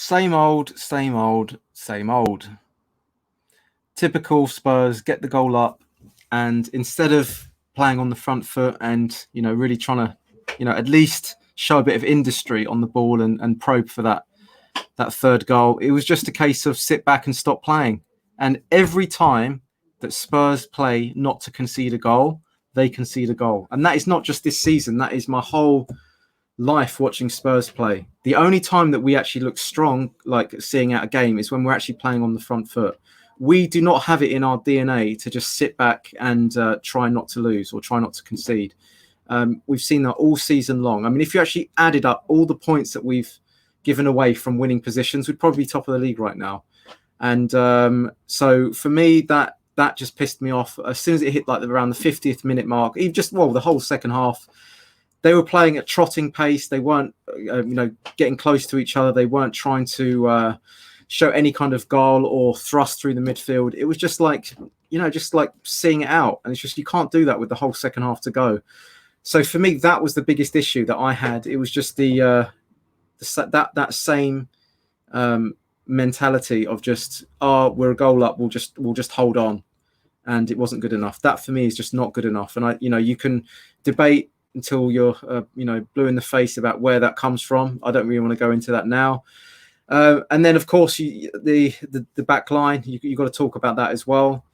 Same old, same old, same old. Typical Spurs get the goal up, and instead of playing on the front foot and really trying to at least show a bit of industry on the ball and probe for that third goal, it was just a case of sit back and stop playing. And every time that Spurs play not to concede a goal, they concede a goal. And that is not just this season, that is my whole life watching Spurs play. The only time that we actually look strong, like seeing out a game, is when we're actually playing on the front foot. We do not have it in our DNA to just sit back and try not to lose or try not to concede. We've seen that all season long. I mean, if you actually added up all the points that we've given away from winning positions, we'd probably be top of the league right now. And so for me, that just pissed me off. As soon as it hit like around the 50th minute mark, even the whole second half, they were playing at trotting pace. They weren't, getting close to each other. They weren't trying to show any kind of goal or thrust through the midfield. It was just like seeing it out. And it's just, you can't do that with the whole second half to go. So for me, that was the biggest issue that I had. It was just that same mentality of just, we're a goal up, we'll just hold on. And it wasn't good enough. That for me is just not good enough. And you can debate until you're blue in the face about where that comes from. I don't really want to go into that now. And then of course the back line, you've got to talk about that as well.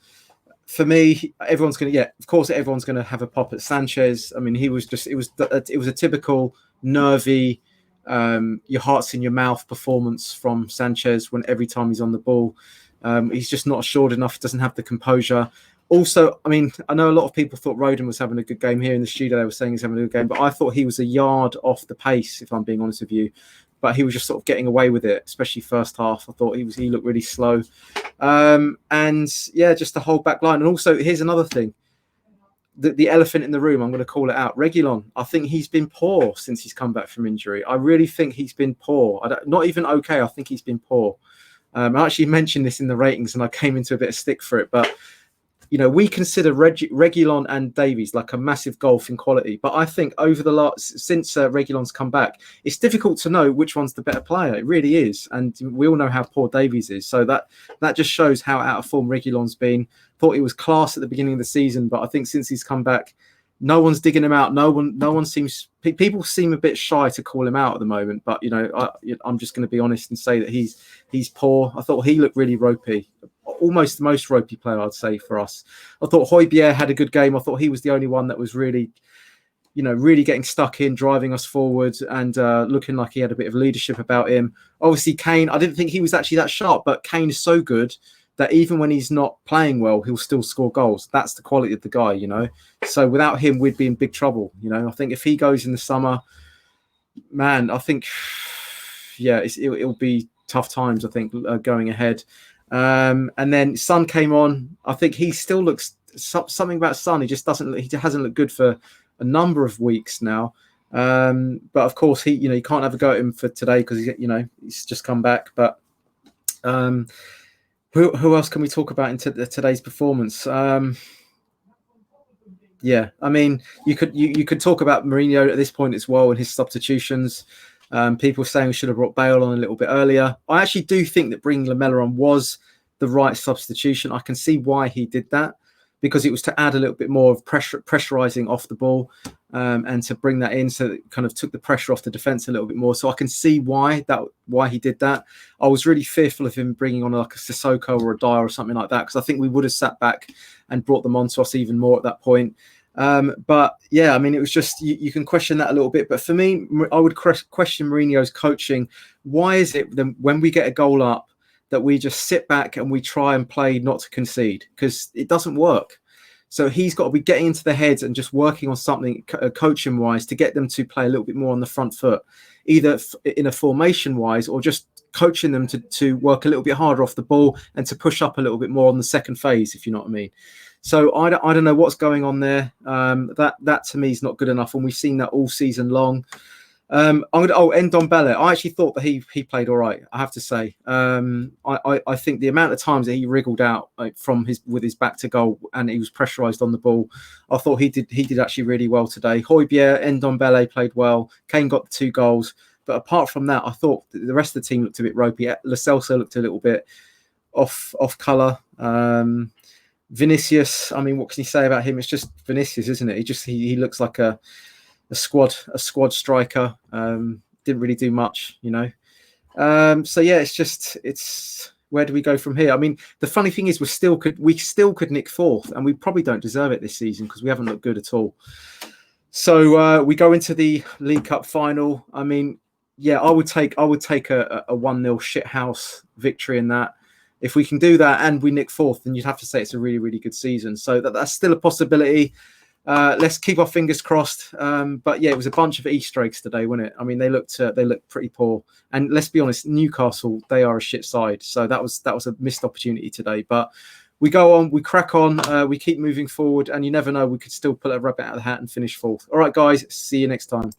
For me, everyone's going to have a pop at Sanchez. I mean, it was a typical nervy, your heart's in your mouth performance from Sanchez when every time he's on the ball. He's just not assured enough, doesn't have the composure. Also, I mean, I know a lot of people thought Rodon was having a good game here in the studio. They were saying he's having a good game, but I thought he was a yard off the pace, if I'm being honest with you. But he was just sort of getting away with it, especially first half. I thought he looked really slow. And yeah, just the whole back line. And also, here's another thing. The elephant in the room, I'm going to call it out. Reguilon, I think he's been poor since he's come back from injury. I really think he's been poor. Not even okay. I think he's been poor. I actually mentioned this in the ratings and I came into a bit of stick for it. But, we consider Reguilon and Davies like a massive gulf in quality. But I think since Reguilon's come back, it's difficult to know which one's the better player. It really is. And we all know how poor Davies is. So that just shows how out of form Reguilon's been. Thought he was class at the beginning of the season, but I think since he's come back, no one's digging him out. No one seems. People seem a bit shy to call him out at the moment. But I'm just going to be honest and say that he's poor. I thought he looked really ropey, almost the most ropey player I'd say for us. I thought Højbjerg had a good game. I thought he was the only one that was really getting stuck in, driving us forward, and looking like he had a bit of leadership about him. Obviously, Kane. I didn't think he was actually that sharp, but Kane is so good that even when he's not playing well, he'll still score goals. That's the quality of the guy, So without him, we'd be in big trouble, I think if he goes in the summer, man, I think, it'll be tough times, I think, going ahead. And then Son came on. I think he still looks, something about Son, he hasn't looked good for a number of weeks now. But of course, you can't have a go at him for today because he's just come back. But who else can we talk about in today's performance? I mean, you could talk about Mourinho at this point as well and his substitutions. People saying we should have brought Bale on a little bit earlier. I actually do think that bringing Lamela on was the right substitution. I can see why he did that, because it was to add a little bit more of pressurizing off the ball and to bring that in, so it kind of took the pressure off the defence a little bit more. So I can see why he did that. I was really fearful of him bringing on like a Sissoko or a Dyer or something like that, because I think we would have sat back and brought them on to us even more at that point. But yeah, I mean, it was just, you can question that a little bit. But for me, I would question Mourinho's coaching. Why is it that when we get a goal up, that we just sit back and we try and play not to concede? Because it doesn't work. So he's got to be getting into the heads and just working on something coaching wise to get them to play a little bit more on the front foot, either in a formation wise or just coaching them to work a little bit harder off the ball and to push up a little bit more on the second phase, if you know what I mean. So I don't know what's going on there. That to me is not good enough, and we've seen that all season long. Ndombele. I actually thought that he played all right, I have to say. I think the amount of times that he wriggled out with his back to goal and he was pressurised on the ball, I thought he did actually really well today. Højbjerg, Ndombele played well. Kane got the 2 goals. But apart from that, I thought the rest of the team looked a bit ropey. Lo Celso looked a little bit off colour. Vinicius, I mean, what can you say about him? It's just Vinicius, isn't it? He looks like a squad striker. Didn't really do much, you know. So yeah, it's where do we go from here? I mean, the funny thing is we still could nick fourth, and we probably don't deserve it this season because we haven't looked good at all. So we go into the League Cup final. I mean, yeah, I would take a 1-0 shithouse victory in that. If we can do that and we nick fourth, then you'd have to say it's a really, really good season. So that's still a possibility. Let's keep our fingers crossed. But yeah, it was a bunch of Easter eggs today, wasn't it? I mean, they looked pretty poor. And let's be honest, Newcastle, they are a shit side. So that was a missed opportunity today. But we go on, we crack on, we keep moving forward, and you never know, we could still pull a rabbit out of the hat and finish fourth. All right, guys, see you next time.